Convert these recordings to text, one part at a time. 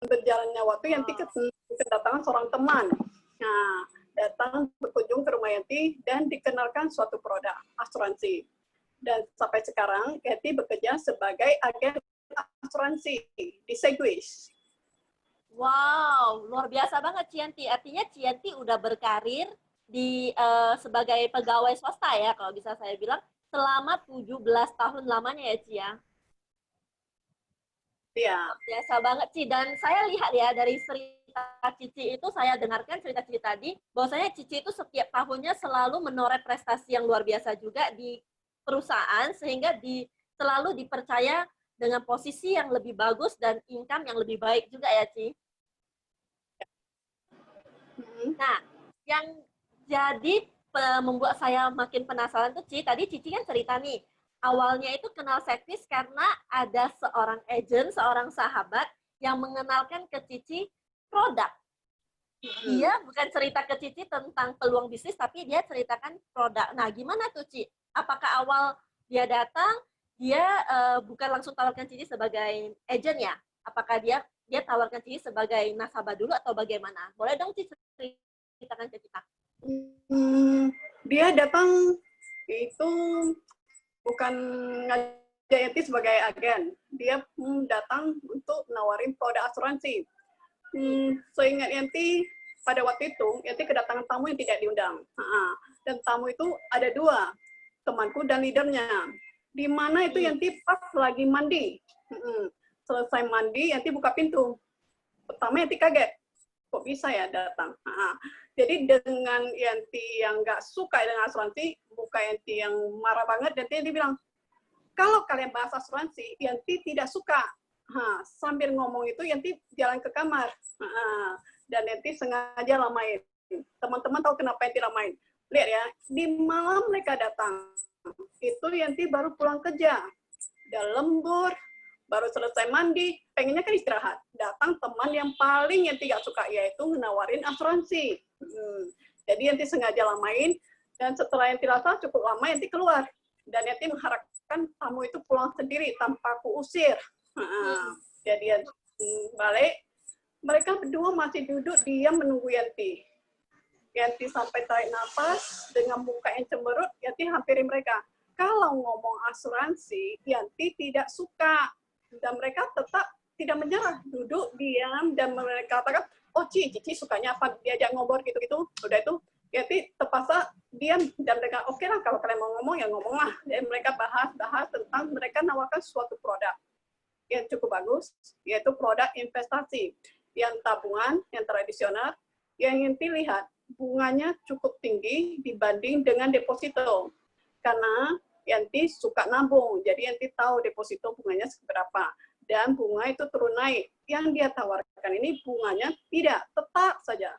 berjalannya waktu Yanti kedatangan seorang teman. Nah, datang berkunjung ke rumah Yanti dan dikenalkan suatu produk asuransi. Dan sampai sekarang Yanti bekerja sebagai agen asuransi di Seguis. Wow, luar biasa banget Cianti. Artinya Cianti udah berkarir di sebagai pegawai swasta ya, kalau bisa saya bilang, selama 17 tahun lamanya ya, Cia. Iya. Biasa banget, Ci. Dan saya lihat ya, dari cerita Cici itu, saya dengarkan cerita Cici tadi, bahwasanya Cici itu setiap tahunnya selalu menoreh prestasi yang luar biasa juga di perusahaan, sehingga selalu dipercaya dengan posisi yang lebih bagus dan income yang lebih baik juga ya, Ci. Nah, yang jadi membuat saya makin penasaran tuh, tadi Cici kan cerita nih, awalnya itu kenal Sekvis karena ada seorang agent, seorang sahabat yang mengenalkan ke Cici produk. Dia bukan cerita ke Cici tentang peluang bisnis, tapi dia ceritakan produk. Nah, gimana tuh, Ci? Apakah awal dia datang, dia bukan langsung tawarkan Cici sebagai agent ya? Apakah dia tawarkan Cici sebagai nasabah dulu atau bagaimana? Boleh dong, Cici ceritakan ke kita. Dia datang itu bukan ngajak Yanti sebagai agen. Dia datang untuk nawarin produk asuransi. Seingat Yanti, pada waktu itu, Yanti kedatangan tamu yang tidak diundang. Dan tamu itu ada dua, temanku dan leadernya. Di mana itu Yanti pas lagi mandi. Selesai mandi, Yanti buka pintu. Pertama Yanti kaget, kok bisa ya datang. Jadi dengan Yanti yang nggak suka dengan asuransi, bukan Yanti yang marah banget, dan Yanti bilang, kalau kalian bahas asuransi, Yanti tidak suka. Sambil ngomong itu, Yanti jalan ke kamar. Dan Yanti sengaja lamain. Teman-teman tahu kenapa Yanti lamain? Lihat ya, di malam mereka datang. Itu Yanti baru pulang kerja. Udah lembur, baru selesai mandi, pengennya kan istirahat. Datang teman yang paling Yanti gak suka, yaitu menawarin asuransi. Jadi Yanti sengaja lamain, dan setelah Yanti rasa cukup lama, Yanti keluar. Dan Yanti mengharapkan tamu itu pulang sendiri tanpa aku usir. Jadi Yanti balik, mereka berdua masih duduk diam menunggu Yanti. Yanti sampai tarik nafas, dengan muka yang cemberut, Yanti hampiri mereka. Kalau ngomong asuransi, Yanti tidak suka. Dan mereka tetap tidak menyerah, duduk diam, dan mereka katakan, oh Cici sukanya apa, diajak ngobrol gitu-gitu. Udah itu Yanti terpaksa diam, dan mereka oke lah, kalau kalian mau ngomong ya ngomong lah. Dan mereka bahas tentang mereka nawarkan suatu produk yang cukup bagus, yaitu produk investasi yang tabungan, yang tradisional, yang Yanti lihat bunganya cukup tinggi dibanding dengan deposito. Karena Yanti suka nabung, jadi Yanti tahu deposito bunganya seberapa. Dan bunga itu turun naik. Yang dia tawarkan ini bunganya tidak, tetap saja.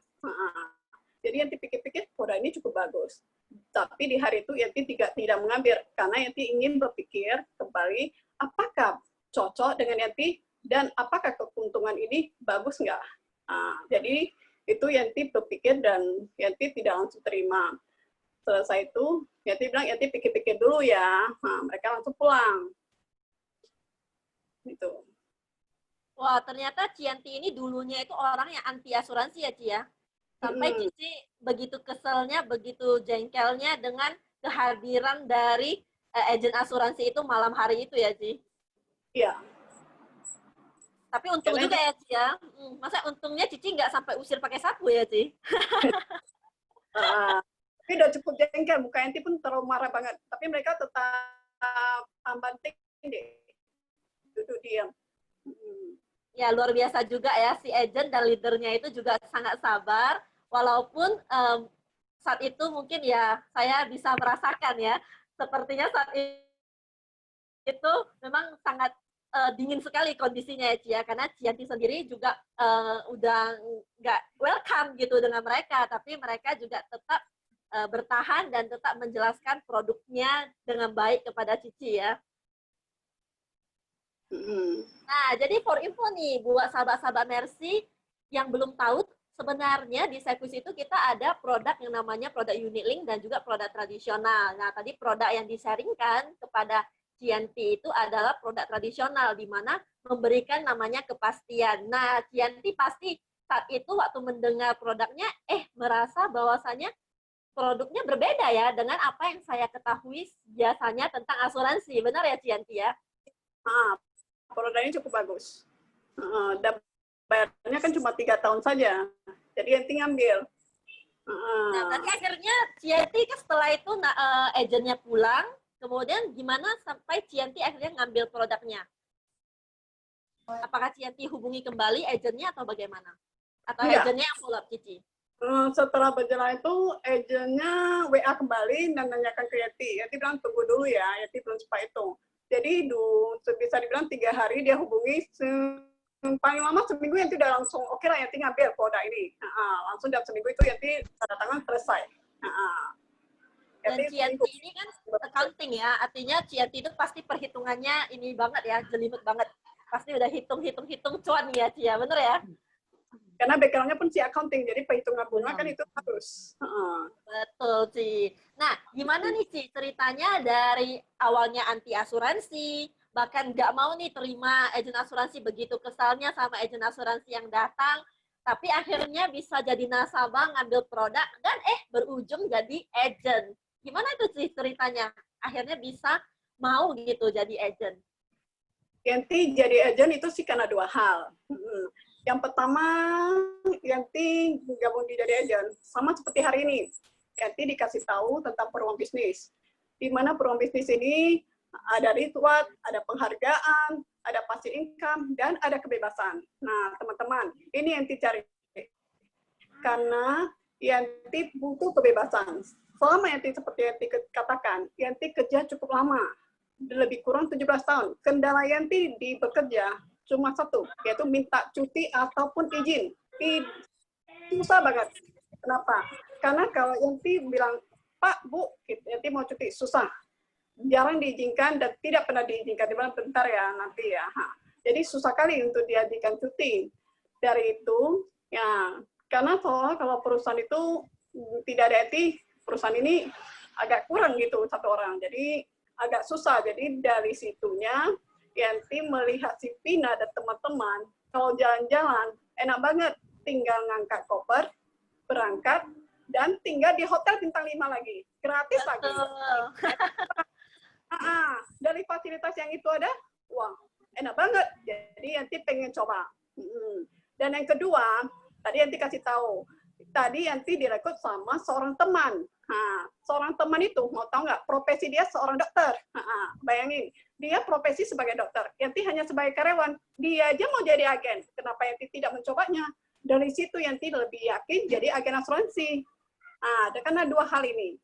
Jadi Yanti pikir-pikir produk ini cukup bagus. Tapi di hari itu Yanti tidak mengambil, karena Yanti ingin berpikir kembali, apakah cocok dengan Yanti, dan apakah keuntungan ini bagus nggak. Jadi itu Yanti berpikir, dan Yanti tidak langsung terima. Selesai itu, Yanti bilang, Yanti pikir-pikir dulu ya. Mereka langsung pulang. Gitu. Wah, ternyata Cianti ini dulunya itu orang yang anti asuransi ya, Ci ya? Sampai Cici begitu keselnya, begitu jengkelnya dengan kehadiran dari agen asuransi itu malam hari itu ya, Ci? Iya. Tapi untung juga ya, Ci ya. Masa untungnya Cici nggak sampai usir pakai sapu ya, Ci? Tapi udah cukup jengkel, muka Yanti pun terlalu marah banget. Tapi mereka tetap banting deh, duduk diam. Ya, luar biasa juga ya, si agent dan leadernya itu juga sangat sabar, walaupun saat itu mungkin ya saya bisa merasakan ya, sepertinya saat itu memang sangat dingin sekali kondisinya ya, Cia, karena Cianti sendiri juga udah nggak welcome gitu dengan mereka, tapi mereka juga tetap bertahan dan tetap menjelaskan produknya dengan baik kepada Cici ya. Nah, jadi for info nih, buat sahabat-sahabat Mercy yang belum tahu, sebenarnya di Sekvis itu kita ada produk yang namanya produk unit link dan juga produk tradisional. Nah, tadi produk yang disaringkan kepada Cianti itu adalah produk tradisional, di mana memberikan namanya kepastian. Nah, Cianti pasti saat itu waktu mendengar produknya, merasa bahwasannya produknya berbeda ya dengan apa yang saya ketahui biasanya tentang asuransi. Benar ya, Cianti ya? Produknya cukup bagus. Dan bayarnya kan cuma 3 tahun saja. Jadi Yanti ngambil. Nah, berarti akhirnya Cianti kan setelah itu agennya pulang, kemudian gimana sampai Cianti akhirnya ngambil produknya? Apakah Cianti hubungi kembali agennya atau bagaimana? Atau agennya yang follow up, Cici? Setelah berjalan itu, agennya WA kembali dan nanyakan ke Yati. Yati bilang, tunggu dulu ya, Yati belum sempat itu. Jadi, bisa dibilang 3 hari dia hubungi, paling lama seminggu Yati udah langsung, oke lah Yati ngambil produk ini. Langsung dalam seminggu itu Yati tanda tangan selesai. Dan Cianti ini kan accounting ya, artinya Cianti itu pasti perhitungannya ini banget ya, jelimet banget. Pasti udah hitung cuan ya, Cia, bener ya? Karena background-nya pun si accounting, jadi perhitungan bunga kan itu harus. Betul, Ci. Nah, gimana nih, Ci, ceritanya dari awalnya anti asuransi, bahkan nggak mau nih terima agen asuransi, begitu kesalnya sama agen asuransi yang datang, tapi akhirnya bisa jadi nasabah, ngambil produk, dan berujung jadi agen. Gimana itu, Ci, ceritanya? Akhirnya bisa mau gitu jadi agen. Yanti jadi agen itu sih karena 2 hal. Yang pertama, Yanti gabung di jadi agen. Sama seperti hari ini. Yanti dikasih tahu tentang peluang bisnis. Di mana peluang bisnis ini ada reward, ada penghargaan, ada passive income, dan ada kebebasan. Nah, teman-teman, ini Yanti cari. Karena Yanti butuh kebebasan. Selama Yanti seperti Yanti katakan, Yanti kerja cukup lama. Lebih kurang 17 tahun. Kendala Yanti di bekerja cuma satu, yaitu minta cuti ataupun izin. Susah banget. Kenapa? Karena kalau Yanti bilang, Pak, Bu, Yanti mau cuti, susah. Jarang diizinkan dan tidak pernah diizinkan. Dibilang bentar ya, nanti ya. Jadi susah kali untuk diizinkan cuti. Dari itu, ya, karena kalau perusahaan itu tidak ada Yanti, perusahaan ini agak kurang gitu satu orang. Jadi agak susah. Jadi dari situnya Yanti melihat si Vina dan teman-teman kalau jalan-jalan enak banget, tinggal ngangkat koper, berangkat, dan tinggal di hotel bintang 5 lagi, gratis lagi. Dari fasilitas yang itu ada, wah enak banget. Jadi Yanti pengen coba. Dan yang kedua, tadi Yanti kasih tahu, tadi Yanti direkrut sama seorang teman. Seorang teman itu, mau tahu nggak, profesi dia seorang dokter. Bayangin, dia profesi sebagai dokter. Yanti hanya sebagai karyawan. Dia aja mau jadi agen. Kenapa Yanti tidak mencobanya? Dari situ Yanti lebih yakin jadi agen asuransi. Karena 2 hal ini.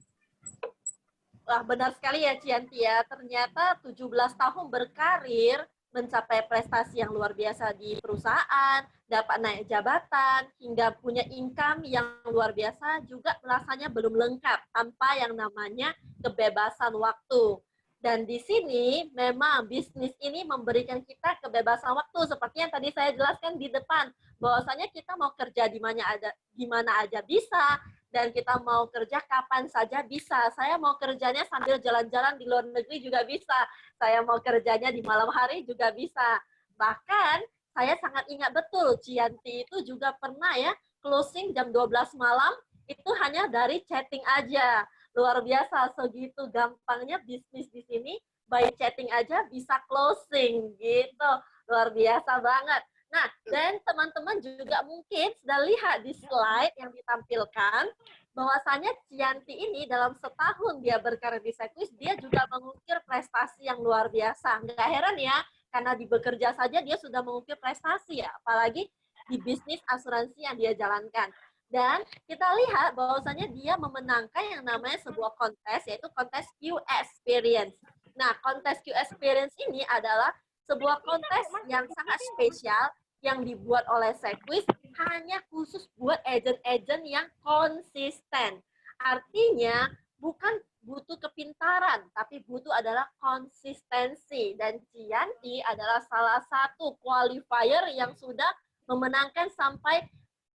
Wah, benar sekali ya, Cianti ya. Ternyata 17 tahun berkarir, mencapai prestasi yang luar biasa di perusahaan, dapat naik jabatan, hingga punya income yang luar biasa, juga rasanya belum lengkap tanpa yang namanya kebebasan waktu. Dan di sini memang bisnis ini memberikan kita kebebasan waktu, seperti yang tadi saya jelaskan di depan, bahwasanya kita mau kerja di mana aja bisa, dan kita mau kerja kapan saja bisa. Saya mau kerjanya sambil jalan-jalan di luar negeri juga bisa. Saya mau kerjanya di malam hari juga bisa. Bahkan saya sangat ingat betul, Cianti itu juga pernah ya closing jam 12 malam, itu hanya dari chatting aja. Luar biasa, segitu gampangnya bisnis di sini, by chatting aja bisa closing gitu. Luar biasa banget. Nah, dan teman-teman juga mungkin sudah lihat di slide yang ditampilkan, bahwasanya Cianti ini dalam setahun dia berkarir di Sequis, dia juga mengukir prestasi yang luar biasa. Nggak heran ya, karena di bekerja saja dia sudah mengukir prestasi ya, apalagi di bisnis asuransi yang dia jalankan. Dan kita lihat bahwasanya dia memenangkan yang namanya sebuah kontes, yaitu kontes Q Experience. Nah, kontes Q Experience ini adalah sebuah kontes yang sangat spesial yang dibuat oleh Sequis hanya khusus buat agen-agen yang konsisten. Artinya bukan butuh kepintaran, tapi butuh adalah konsistensi. Dan Cianti adalah salah satu qualifier yang sudah memenangkan sampai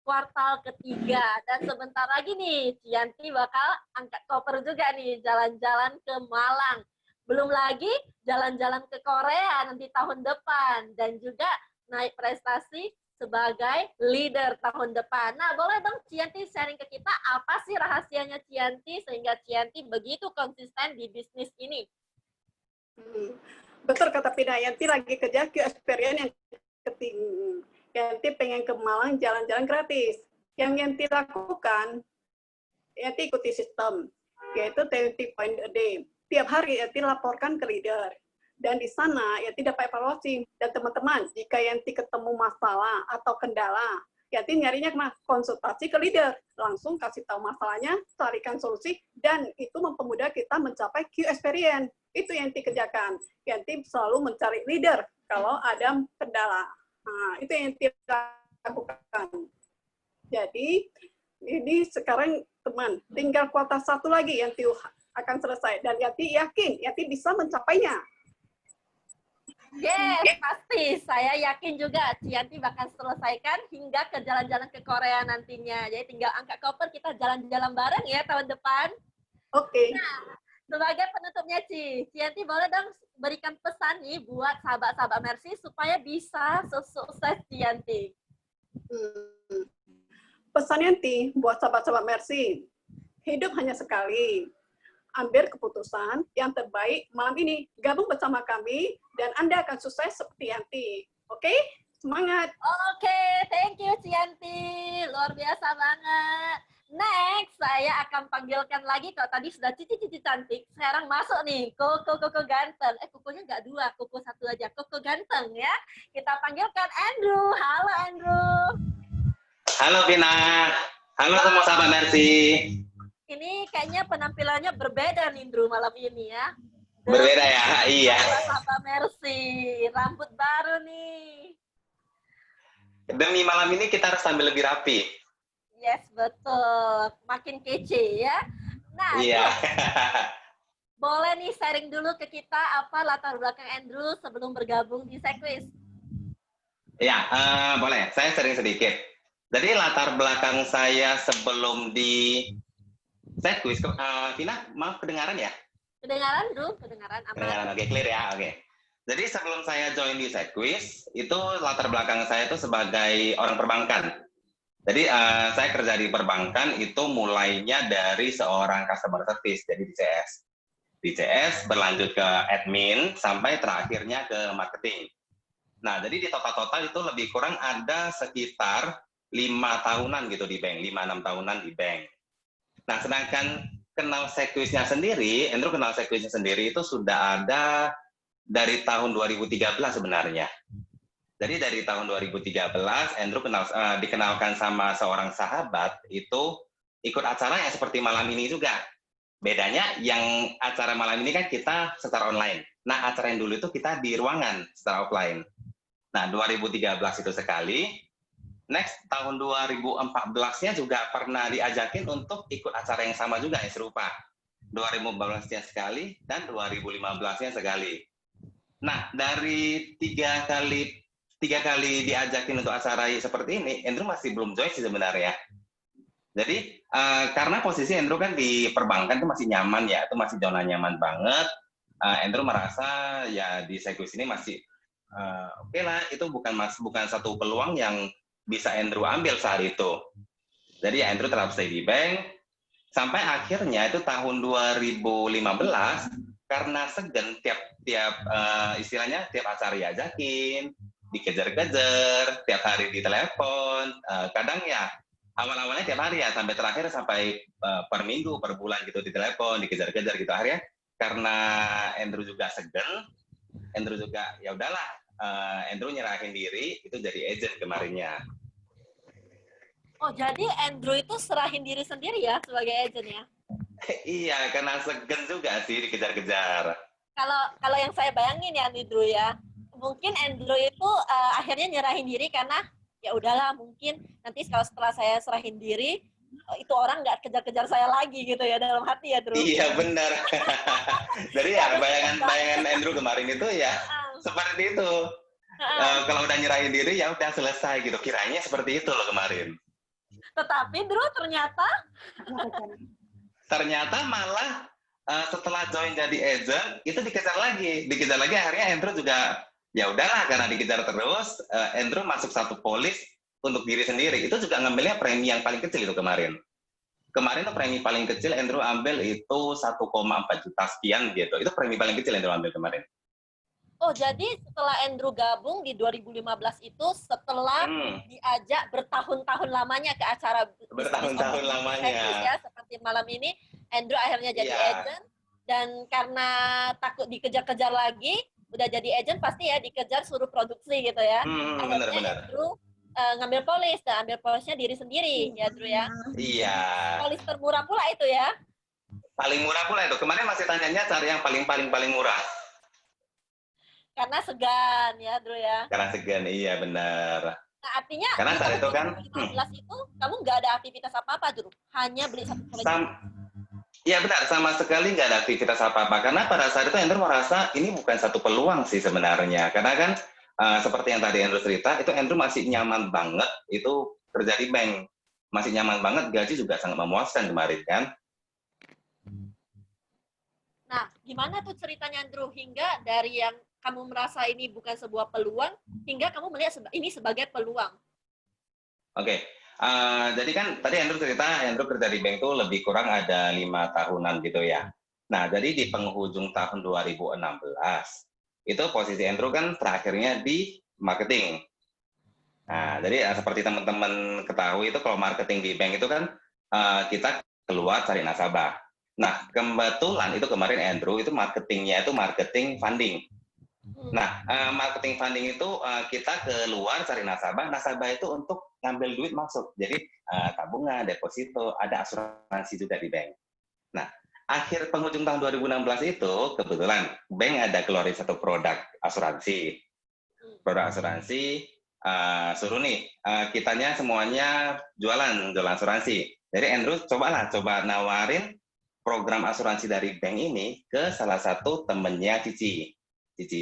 kuartal ketiga. Dan sebentar lagi nih, Cianti bakal angkat koper juga nih, jalan-jalan ke Malang. Belum lagi jalan-jalan ke Korea nanti tahun depan dan juga naik prestasi sebagai leader tahun depan. Nah, boleh dong Cianti sharing ke kita apa sih rahasianya Cianti sehingga Cianti begitu konsisten di bisnis ini? Betul kata Pina, Yanti lagi kerja Q Experience yang ketinggi. Yanti pengen ke Malang jalan-jalan gratis. Yang Yanti lakukan, Yanti ikuti sistem, yaitu 20 point a day. Tiap hari Yanti laporkan ke leader. Dan di sana Yanti dapat evaluasi. Dan teman-teman, jika Yanti ketemu masalah atau kendala, Yanti nyarinya kemana? Konsultasi ke leader. Langsung kasih tahu masalahnya, carikan solusi, dan itu mempermudah kita mencapai Q Experience. Itu yang Yanti kerjakan. Yanti selalu mencari leader kalau ada kendala. Nah, itu yang Yanti lakukan. Jadi, ini sekarang teman, tinggal kuartal 1 lagi Yanti akan selesai. Dan Yanti yakin, Yanti bisa mencapainya. Yes, pasti. Saya yakin juga Cianti bakal selesaikan hingga ke jalan-jalan ke Korea nantinya. Jadi tinggal angkat koper, kita jalan-jalan bareng ya tahun depan. Oke. Nah, sebagai penutupnya Cianti boleh dong berikan pesan nih buat sahabat-sahabat Mercy supaya bisa sukses Cianti. Pesan Yanti buat sahabat-sahabat Mercy, hidup hanya sekali. Ambil keputusan yang terbaik malam ini. Gabung bersama kami dan Anda akan sukses seperti Yanti. Oke? Semangat! Oke, thank you Cianti. Luar biasa banget. Next, saya akan panggilkan lagi, kalau tadi sudah Cici cantik, sekarang masuk nih, Koko ganteng. Kokonya nggak 2, Koko 1 aja, Koko ganteng ya. Kita panggilkan Andrew. Halo Andrew. Halo Vina. Halo semua sahabat Mercy. Ini kayaknya penampilannya berbeda nih Andrew malam ini ya. Berbeda ya, iya. Sahabat Mercy, rambut baru nih. Demi malam ini kita harus tampil lebih rapi. Yes, betul. Makin kece ya. Nah, iya. Boleh nih sharing dulu ke kita apa latar belakang Andrew sebelum bergabung di Sequis? Ya, boleh. Saya sharing sedikit. Jadi latar belakang saya sebelum di Sequis, Vina, maaf kedengaran ya? Kedengaran dulu, kedengaran. Kedengaran, oke, clear ya, oke. Jadi sebelum saya join di Sequis, itu latar belakang saya itu sebagai orang perbankan. Jadi saya kerja di perbankan itu mulainya dari seorang customer service, jadi di CS. Di CS berlanjut ke admin, sampai terakhirnya ke marketing. Nah, jadi di total-total itu lebih kurang ada sekitar 5 tahunan gitu di bank, 5-6 tahunan di bank. Nah, sedangkan kenal Sequisnya sendiri, Andrew kenal Sequisnya sendiri itu sudah ada dari tahun 2013 sebenarnya. Jadi dari tahun 2013, Andrew dikenalkan sama seorang sahabat, itu ikut acara yang seperti malam ini juga. Bedanya yang acara malam ini kan kita secara online. Nah, acara yang dulu itu kita di ruangan secara offline. Nah, 2013 itu sekali. Next, tahun 2014-nya juga pernah diajakin untuk ikut acara yang sama juga, yang serupa. 2014-nya sekali, dan 2015-nya sekali. Nah, dari tiga kali diajakin untuk acara seperti ini, Andrew masih belum join sih sebenarnya. Jadi, karena posisi Andrew kan di perbankan itu masih nyaman ya, itu masih zona nyaman banget. Andrew merasa ya di Sequis ini masih oke lah, itu bukan satu peluang yang bisa Andrew ambil saat itu. Jadi Andrew tetap stay di bank, sampai akhirnya itu tahun 2015, karena segan tiap istilahnya tiap acara diajakin, dikejar-kejar, tiap hari ditelepon, kadang ya awal-awalnya tiap hari ya, sampai per minggu, per bulan gitu ditelepon, dikejar-kejar gitu. Akhirnya karena Andrew juga segan, Andrew juga ya udahlah, Andrew nyerahin diri itu jadi agent kemarinnya. Oh, jadi Andrew itu serahin diri sendiri ya sebagai agent ya? Iya, karena segan juga sih dikejar-kejar. Kalau yang saya bayangin ya Andrew ya, mungkin Andrew itu akhirnya nyerahin diri karena ya udahlah, mungkin nanti kalau setelah saya serahin diri itu orang nggak kejar-kejar saya lagi gitu ya dalam hati ya Drew. Iya benar. Jadi ya bayangan Andrew kemarin itu ya seperti itu. Kalau udah nyerahin diri ya udah selesai gitu. Kiranya seperti itu loh kemarin. Tetapi Drew ternyata malah setelah join jadi agent itu dikejar lagi akhirnya Andrew juga ya udahlah karena dikejar terus, Andrew masuk satu polis untuk diri sendiri. Itu juga ngambilnya premi yang paling kecil itu kemarin. Kemarin tuh premi paling kecil Andrew ambil itu 1,4 juta sekian gitu. Itu premi paling kecil Andrew ambil kemarin. Oh, jadi setelah Andrew gabung di 2015 itu setelah diajak bertahun-tahun lamanya ke acara bertahun-tahun lamanya ya, seperti malam ini, Andrew akhirnya jadi agent, dan karena takut dikejar-kejar lagi, udah jadi agent pasti ya dikejar suruh produksi gitu ya. Akhirnya Andrew ngambil polis, dan ambil polisnya diri sendiri ya Andrew ya. Iya. Polis termurah pula itu ya. Paling murah pula itu. Kemarin masih tanyanya cari yang paling murah. Karena segan ya, Andrew ya. Karena segan, iya benar. Nah, artinya karena saat itu kan 2015 itu kamu nggak ada aktivitas apa-apa, Drew. Hanya beli satu koleksi. Iya benar, sama sekali nggak ada aktivitas apa-apa. Karena pada saat itu Andrew merasa ini bukan satu peluang sih sebenarnya. Karena kan seperti yang tadi Andrew cerita, itu Andrew masih nyaman banget itu kerja di bank. Masih nyaman banget, gaji juga sangat memuaskan kemarin kan. Nah, gimana tuh ceritanya Andrew hingga dari yang kamu merasa ini bukan sebuah peluang, hingga kamu melihat ini sebagai peluang? Oke, jadi kan tadi Andrew cerita, Andrew kerja di bank itu lebih kurang ada 5 tahunan gitu ya. Nah, jadi di penghujung tahun 2016, itu posisi Andrew kan terakhirnya di marketing. Nah, jadi seperti teman-teman ketahui itu kalau marketing di bank itu kan kita keluar cari nasabah. Nah, kebetulan itu kemarin Andrew itu marketingnya itu marketing funding. Nah, marketing funding itu kita keluar cari nasabah itu untuk ngambil duit masuk. Jadi tabungan, deposito, ada asuransi juga di bank. Nah, akhir penghujung tahun 2016 itu kebetulan bank ada keluarin satu produk asuransi. Produk asuransi suruh nih kitanya semuanya jualan asuransi. Jadi Andrew coba nawarin program asuransi dari bank ini ke salah satu temennya Cici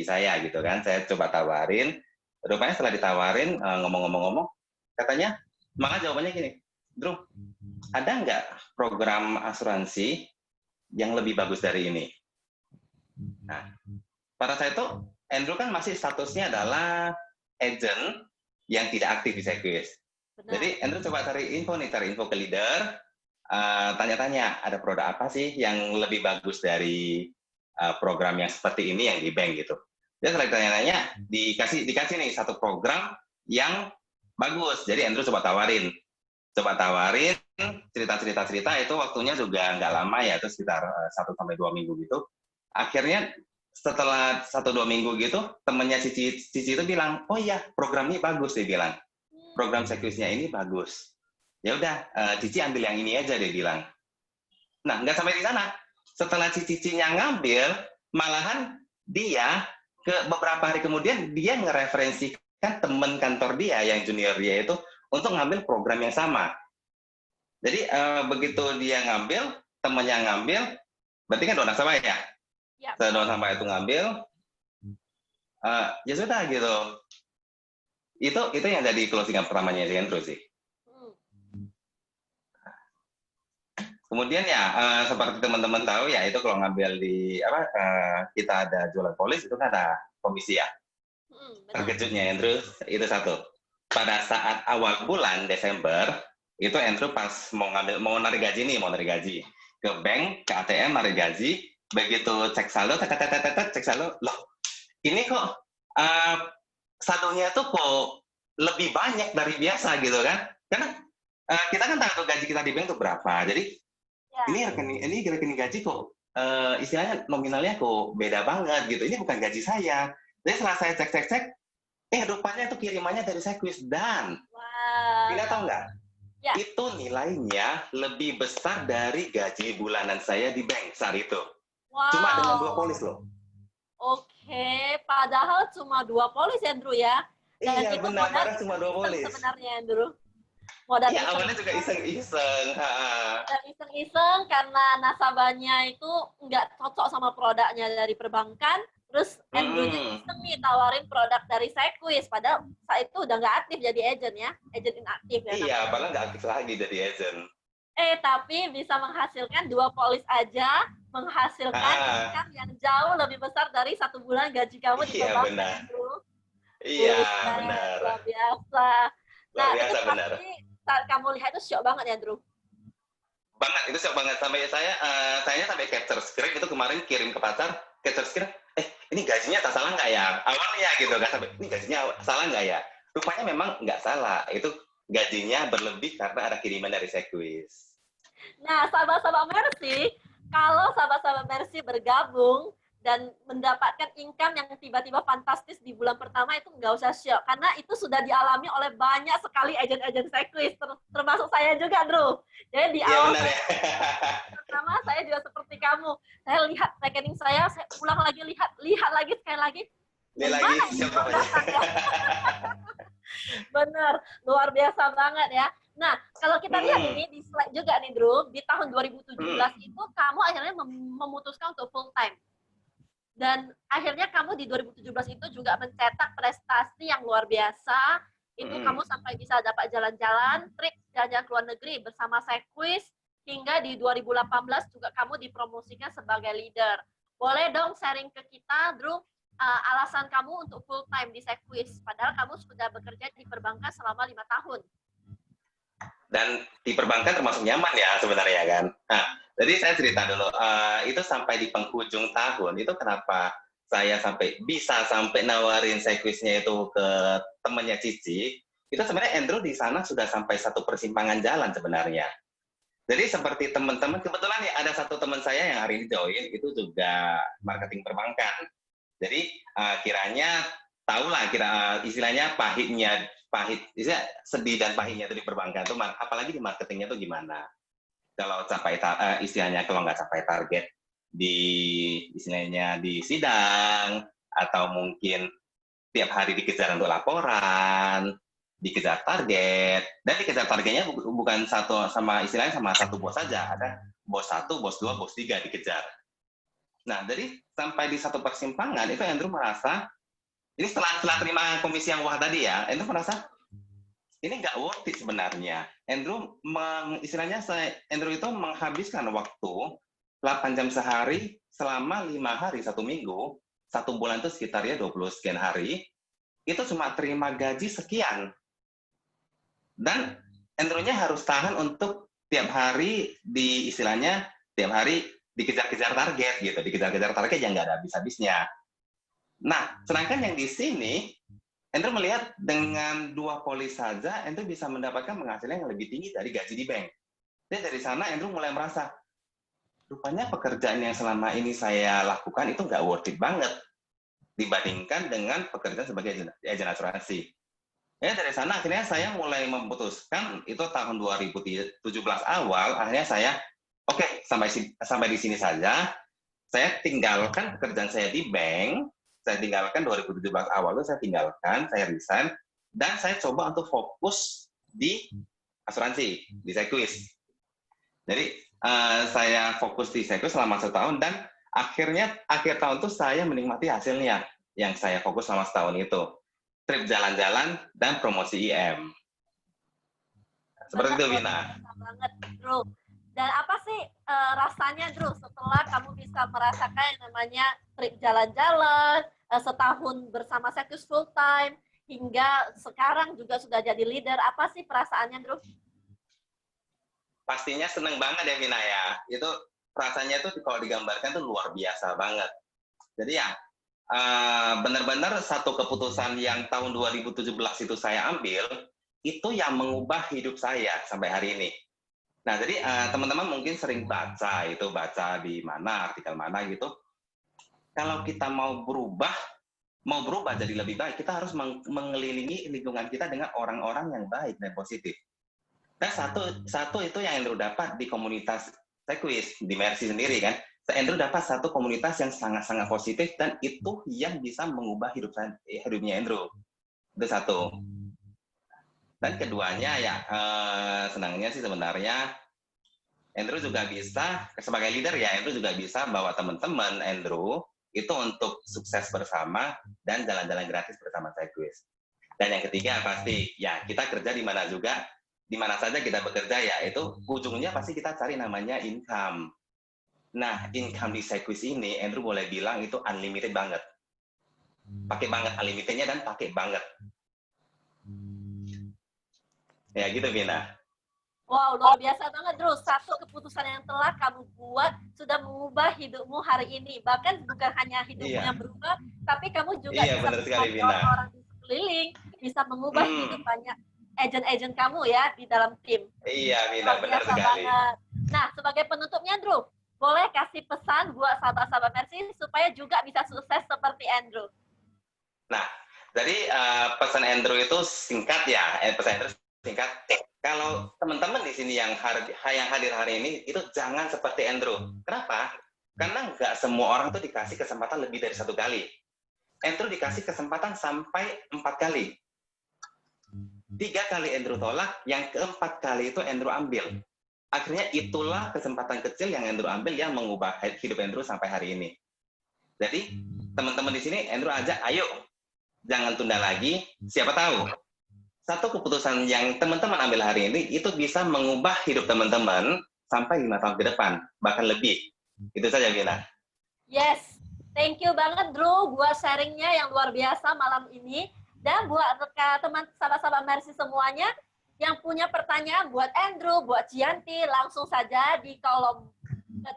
saya gitu kan. Saya coba tawarin, rupanya setelah ditawarin ngomong-ngomong katanya malah jawabannya gini, Drew, ada nggak program asuransi yang lebih bagus dari ini? Nah, pada saat itu Andrew kan masih statusnya adalah agent yang tidak aktif di Sequis. Jadi Andrew coba cari info ke leader, tanya-tanya ada produk apa sih yang lebih bagus dari program yang seperti ini yang di bank gitu. Dia setelah tanya-tanya dikasih nih satu program yang bagus. Jadi Andrew coba tawarin cerita itu waktunya juga nggak lama ya, itu sekitar 1-2 minggu gitu. Akhirnya setelah 1-2 minggu gitu, temennya Cici itu bilang, oh iya program ini bagus, dia bilang. Program Sequisnya ini bagus. Ya udah, Cici ambil yang ini aja, dia bilang. Nah, nggak sampai di sana. Setelah Cici-Cinya ngambil, malahan dia beberapa hari kemudian dia ngereferensikan teman kantor dia yang junior dia itu untuk ngambil program yang sama. Jadi begitu dia ngambil, temannya ngambil, berarti kan dua nasabah ya? Setelah nasabah itu ngambil, ya sudah gitu. Itu yang jadi closing pertamanya si Andrew sih. Kemudian ya seperti teman-teman tahu ya, itu kalau ngambil di kita ada jualan polis itu kan ada komisi ya. Terkejutnya Andrew itu satu. Pada saat awal bulan Desember itu Andrew pas mau narik gaji ke bank, ke ATM narik gaji, begitu cek saldo, cek saldo, loh ini kok saldonya tuh kok lebih banyak dari biasa gitu kan? Karena kita kan tahu gaji kita di bank tuh berapa, jadi ini rekening gaji kok istilahnya nominalnya kok beda banget gitu. Ini bukan gaji saya. Jadi setelah saya cek, rupanya itu kirimannya dari Sequis dan Bila tahu nggak? Ya. Itu nilainya lebih besar dari gaji bulanan saya di bank saat itu. Wow. Cuma dengan 2 polis loh. Oke, padahal cuma 2 polis Andrew ya. Dan iya benar, padahal cuma 2 polis. Sebenarnya Andrew. Iya, awalnya juga iseng-iseng. Dan iseng-iseng karena nasabahnya itu nggak cocok sama produknya dari perbankan. Terus Andrew iseng nih tawarin produk dari Sequis. Padahal saat itu udah nggak aktif jadi agent ya. Agent inaktif ya. Iya, padahal nggak aktif lagi jadi agent. Tapi bisa menghasilkan 2 polis aja, menghasilkan Ah, income yang jauh lebih besar dari 1 bulan gaji kamu di iya perbankan, benar. Andrew. Iya Buset, benar. luar biasa. Luar Nah, itu biasa benar. pasti saat kamu lihat itu syok banget ya, Andrew? Banget itu shock banget sampai saya sampai capture screen itu kemarin kirim ke pacar capture screen ini gajinya tak salah nggak ya awalnya gitu kan sampai ini gajinya salah nggak ya rupanya memang nggak salah itu gajinya berlebih karena ada kiriman dari Sequis. Nah, sahabat-sahabat Mercy, kalau sahabat-sahabat Mercy bergabung dan mendapatkan income yang tiba-tiba fantastis di bulan pertama itu nggak usah syok, karena itu sudah dialami oleh banyak sekali agen-agen Sequis, termasuk saya juga, Drew. Jadi di Iya awal benar ya. pertama saya juga seperti kamu. Saya lihat rekening saya ulang lagi lihat lagi sekali lagi. Ini Dari lagi mana ini siapa uang ya? datangnya? Bener, luar biasa banget ya. Nah, kalau kita lihat ini di slide juga nih, Drew, di tahun 2017 itu kamu akhirnya memutuskan untuk full time. Dan akhirnya kamu di 2017 itu juga mencetak prestasi yang luar biasa. Itu kamu sampai bisa dapat jalan-jalan, trip jalan-jalan ke luar negeri bersama Sequis, hingga di 2018 juga kamu dipromosikan sebagai leader. Boleh dong sharing ke kita, Drew, alasan kamu untuk full time di Sequis, padahal kamu sudah bekerja di perbankan selama 5 tahun. Dan di perbankan termasuk nyaman ya sebenarnya kan. Nah, jadi saya cerita dulu, itu sampai di penghujung tahun, itu kenapa saya bisa sampai nawarin Sequisnya itu ke temannya Cici, itu sebenarnya Andrew di sana sudah sampai satu persimpangan jalan sebenarnya. Jadi seperti teman-teman, kebetulan ya ada satu teman saya yang hari ini join, itu juga marketing perbankan. Jadi kiranya tahulah istilahnya istilah sedih dan pahitnya itu di perbankan tuh apalagi di marketingnya tuh gimana kalau istilahnya kalau nggak capai target di istilahnya di sidang atau mungkin tiap hari dikejar untuk laporan dikejar target dan dikejar targetnya bukan istilahnya sama satu bos saja ada bos 1, bos 2, bos 3 dikejar. Nah, jadi sampai di satu persimpangan itu Andrew merasa ini setelah terima komisi yang wah tadi ya, Andrew merasa ini nggak worth it sebenarnya. Andrew itu menghabiskan waktu 8 jam sehari selama 5 hari 1 minggu, 1 bulan itu sekitar ya 20 sekian hari, itu cuma terima gaji sekian. Dan Andrew-nya harus tahan untuk tiap hari tiap hari dikejar-kejar target gitu, dikejar-kejar target yang nggak ada habis-habisnya. Nah, sedangkan yang di sini, Andrew melihat dengan 2 polis saja, Andrew bisa mendapatkan penghasilan yang lebih tinggi dari gaji di bank. Jadi dari sana Andrew mulai merasa, rupanya pekerjaan yang selama ini saya lakukan itu nggak worth it banget dibandingkan dengan pekerjaan sebagai agen asuransi. Ya dari sana akhirnya saya mulai memutuskan itu tahun 2017 awal, akhirnya saya oke, sampai di sini saja. Saya tinggalkan pekerjaan saya di bank, saya tinggalkan 2017 awal itu saya tinggalkan, saya resign, dan saya coba untuk fokus di asuransi, di Sequis. Jadi saya fokus di Sequis selama 1 tahun dan akhirnya akhir tahun itu saya menikmati hasilnya yang saya fokus selama 1 tahun itu. Trip jalan-jalan dan promosi IM. Seperti itu, Vina. Banget, Drew. Dan apa sih rasanya, Drew, setelah kamu bisa merasakan yang namanya trip jalan-jalan, setahun bersama Sequis full time, hingga sekarang juga sudah jadi leader. Apa sih perasaannya, Drew? Pastinya seneng banget ya, Vina ya. Itu rasanya tuh kalau digambarkan tuh luar biasa banget. Jadi ya, benar-benar satu keputusan yang tahun 2017 itu saya ambil, itu yang mengubah hidup saya sampai hari ini. Nah, jadi teman-teman mungkin sering baca di mana, artikel mana gitu. Kalau kita mau berubah jadi lebih baik, kita harus mengelilingi lingkungan kita dengan orang-orang yang baik dan positif. Dan satu itu yang Andrew dapat di komunitas Sequis, di Mercy sendiri kan. Andrew dapat satu komunitas yang sangat-sangat positif dan itu yang bisa mengubah hidupnya Andrew. Itu satu. Dan keduanya ya senangnya sih sebenarnya Andrew juga bisa sebagai leader ya Andrew juga bisa bawa teman-teman Andrew itu untuk sukses bersama dan jalan-jalan gratis bersama Sequis. Dan yang ketiga pasti ya kita kerja di mana juga di mana saja kita bekerja ya, itu ujungnya pasti kita cari namanya income. Nah, income di Sequis ini, Andrew boleh bilang itu unlimited banget. Pakai banget unlimitednya dan pakai banget. Ya gitu, Vina. Wow, luar biasa banget, Drew. Satu keputusan yang telah kamu buat sudah mengubah hidupmu hari ini. Bahkan bukan hanya hidupmu yang berubah, tapi kamu juga bisa benar sekali, membantu Vina. orang-orang di sekeliling, bisa mengubah hidup banyak agent-agent kamu ya di dalam tim. Iya, Vina, Luar benar biasa sekali. banget. Nah, sebagai penutupnya, Drew, boleh kasih pesan buat sahabat-sahabat Mercy supaya juga bisa sukses seperti Andrew. Nah, jadi pesan Andrew itu singkat ya. Pesan Andrew singkat. Kalau teman-teman di sini yang hadir hari ini, itu jangan seperti Andrew. Kenapa? Karena nggak semua orang tuh dikasih kesempatan lebih dari 1 kali. Andrew dikasih kesempatan sampai 4 kali. 3 kali Andrew tolak, yang keempat kali itu Andrew ambil. Akhirnya itulah kesempatan kecil yang Andrew ambil yang mengubah hidup Andrew sampai hari ini. Jadi, teman-teman di sini, Andrew ajak, ayo, jangan tunda lagi, siapa tahu. Satu keputusan yang teman-teman ambil hari ini, itu bisa mengubah hidup teman-teman sampai 5 tahun ke depan, bahkan lebih. Itu saja, Vina. Yes, thank you banget, Drew, buat sharingnya yang luar biasa malam ini. Dan buat teman sahabat-sahabat Mercy semuanya, yang punya pertanyaan buat Andrew, buat Cianti, langsung saja di kolom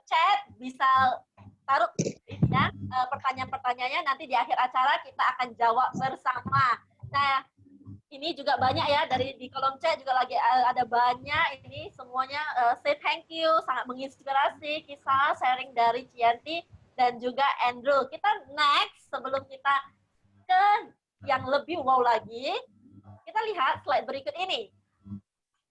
chat, bisa taruh ya, pertanyaan-pertanyaannya, nanti di akhir acara kita akan jawab bersama. Nah, ini juga banyak ya, dari di kolom chat juga lagi ada banyak, ini semuanya say thank you, sangat menginspirasi kisah sharing dari Cianti dan juga Andrew. Kita next, sebelum kita ke yang lebih wow lagi, kita lihat slide berikut ini.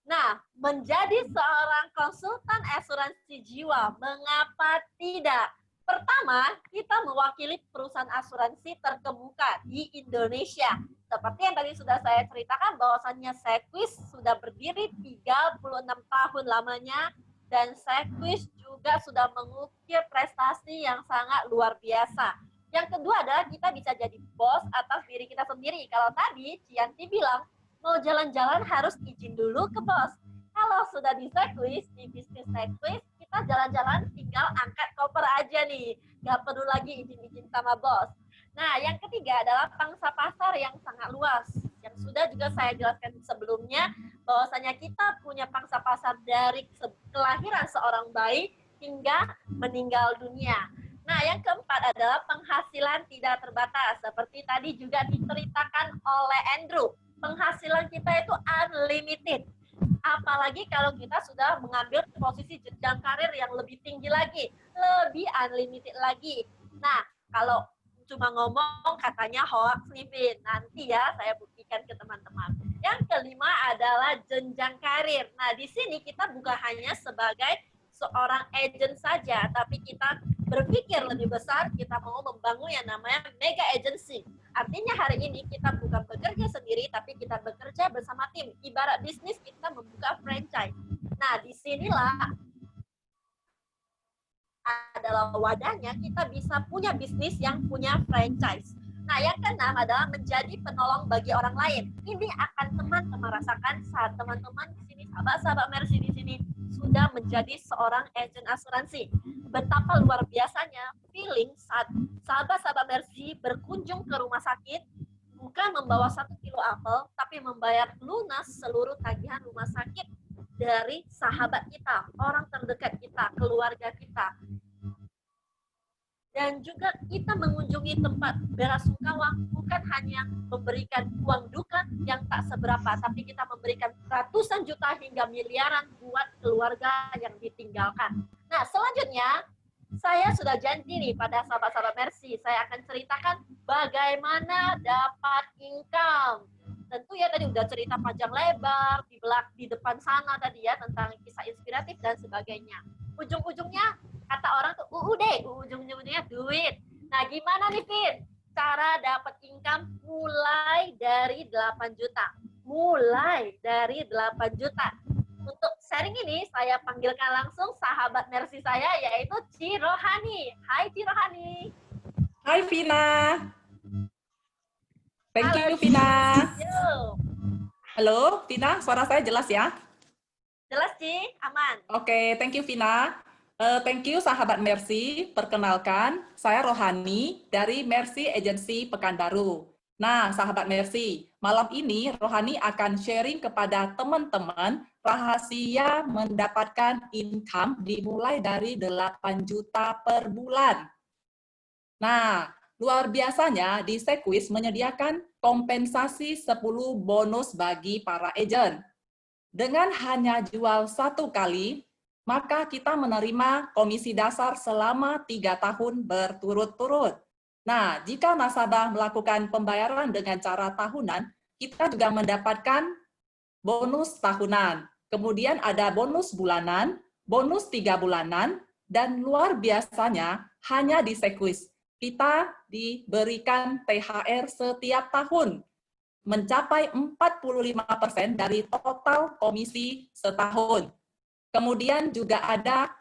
Nah, menjadi seorang konsultan asuransi jiwa, mengapa tidak? Pertama, kita mewakili perusahaan asuransi terkemuka di Indonesia. Seperti yang tadi sudah saya ceritakan, bahwasannya Sequis sudah berdiri 36 tahun lamanya, dan Sequis juga sudah mengukir prestasi yang sangat luar biasa. Yang kedua adalah kita bisa jadi bos atas diri kita sendiri. Kalau tadi Cianti bilang, mau jalan-jalan harus izin dulu ke bos. Kalau sudah di Sequis, di bisnis Sequis, kita jalan-jalan tinggal angkat koper aja nih. Nggak perlu lagi izin-izin sama bos. Nah, yang ketiga adalah pangsa pasar yang sangat luas. Yang sudah juga saya jelaskan sebelumnya, bahwasanya kita punya pangsa pasar dari kelahiran seorang bayi hingga meninggal dunia. Nah, yang keempat adalah penghasilan tidak terbatas. Seperti tadi juga diceritakan oleh Andrew, penghasilan kita itu unlimited. Apalagi kalau kita sudah mengambil posisi jenjang karir yang lebih tinggi lagi, lebih unlimited lagi. Nah, kalau cuma ngomong katanya hoax nih, Vin. Nanti ya saya buktikan ke teman-teman. Yang kelima adalah jenjang karir. Nah, di sini kita bukan hanya sebagai seorang agent saja, tapi kita berpikir lebih besar, kita mau membangun yang namanya mega agency. Artinya hari ini kita bukan bekerja sendiri, tapi kita bekerja bersama tim. Ibarat bisnis kita membuka franchise. Nah, disinilah adalah wadahnya kita bisa punya bisnis yang punya franchise. Nah, yang keenam adalah menjadi penolong bagi orang lain. Ini akan teman-teman rasakan saat teman-teman di sini, sahabat-sahabat Mercy di sini sudah menjadi seorang agent asuransi. Betapa luar biasanya feeling saat sahabat-sahabat Mercy berkunjung ke rumah sakit, bukan membawa 1 kilo apel, tapi membayar lunas seluruh tagihan rumah sakit dari sahabat kita, orang terdekat kita, keluarga kita. Dan juga kita mengunjungi tempat belasungkawa, bukan hanya memberikan uang duka yang tak seberapa, tapi kita memberikan ratusan juta hingga miliaran buat keluarga yang ditinggalkan. Nah, selanjutnya, saya sudah janji nih pada sahabat-sahabat Mercy, saya akan ceritakan bagaimana dapat income. Tentu ya tadi udah cerita panjang lebar, di depan sana tadi ya, tentang kisah inspiratif dan sebagainya. Ujung-ujungnya, kata orang tuh, ujung-ujungnya duit. Nah, gimana nih, Vin? Cara dapat income mulai dari 8 juta. Mulai dari 8 juta. Untuk sharing ini, saya panggilkan langsung sahabat Mercy saya, yaitu Ci Rohani. Hai, Ci Rohani. Hai, Vina. Thank you, Vina. Halo, Vina, suara saya jelas ya? Jelas, Ci? Aman? Oke, thank you Vina. Thank you sahabat Mercy. Perkenalkan, saya Rohani dari Mercy Agency Pekanbaru. Nah, sahabat Mercy, malam ini Rohani akan sharing kepada teman-teman rahasia mendapatkan income dimulai dari 8 juta per bulan. Nah, luar biasanya di Sequis menyediakan kompensasi 10 bonus bagi para agen. Dengan hanya jual 1 kali, maka kita menerima komisi dasar selama 3 tahun berturut-turut. Nah, jika nasabah melakukan pembayaran dengan cara tahunan, kita juga mendapatkan bonus tahunan. Kemudian ada bonus bulanan, bonus 3 bulanan, dan luar biasanya hanya di Sequis kita diberikan THR setiap tahun mencapai 45% dari total komisi setahun. Kemudian juga ada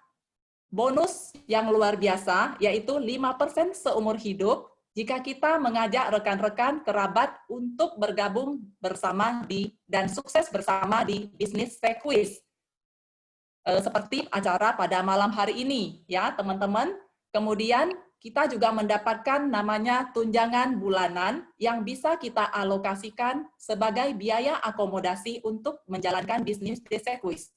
bonus yang luar biasa, yaitu 5% seumur hidup jika kita mengajak rekan-rekan kerabat untuk bergabung bersama dan sukses bersama di bisnis Sequis. Seperti acara pada malam hari ini, ya teman-teman. Kemudian kita juga mendapatkan namanya tunjangan bulanan yang bisa kita alokasikan sebagai biaya akomodasi untuk menjalankan bisnis di Sequis.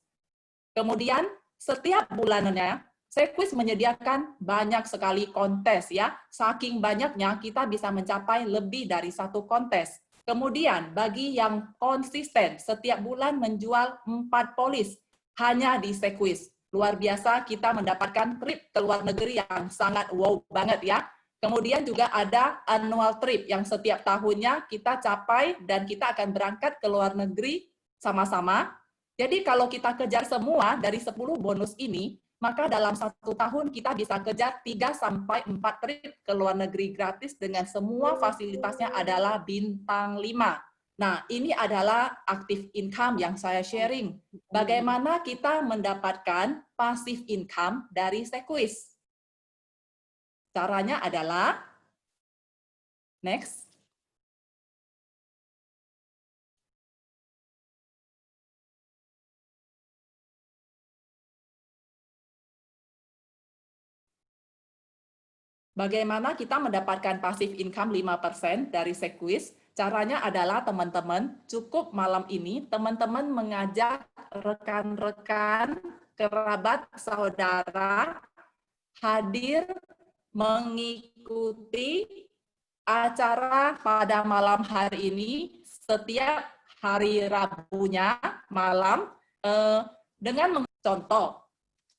Kemudian setiap bulannya Sequis menyediakan banyak sekali kontes ya. Saking banyaknya kita bisa mencapai lebih dari 1 kontes. Kemudian bagi yang konsisten setiap bulan menjual 4 polis hanya di Sequis. Luar biasa kita mendapatkan trip ke luar negeri yang sangat wow banget ya. Kemudian juga ada annual trip yang setiap tahunnya kita capai dan kita akan berangkat ke luar negeri sama-sama. Jadi kalau kita kejar semua dari 10 bonus ini, maka dalam 1 tahun kita bisa kejar 3-4 trip ke luar negeri gratis dengan semua fasilitasnya adalah bintang 5. Nah, ini adalah active income yang saya sharing. Bagaimana kita mendapatkan passive income dari Sequis? Caranya adalah, next. Bagaimana kita mendapatkan passive income 5% dari Sequis? Caranya adalah teman-teman, cukup malam ini teman-teman mengajak rekan-rekan, kerabat, saudara hadir mengikuti acara pada malam hari ini setiap hari Rabunya malam dengan contoh.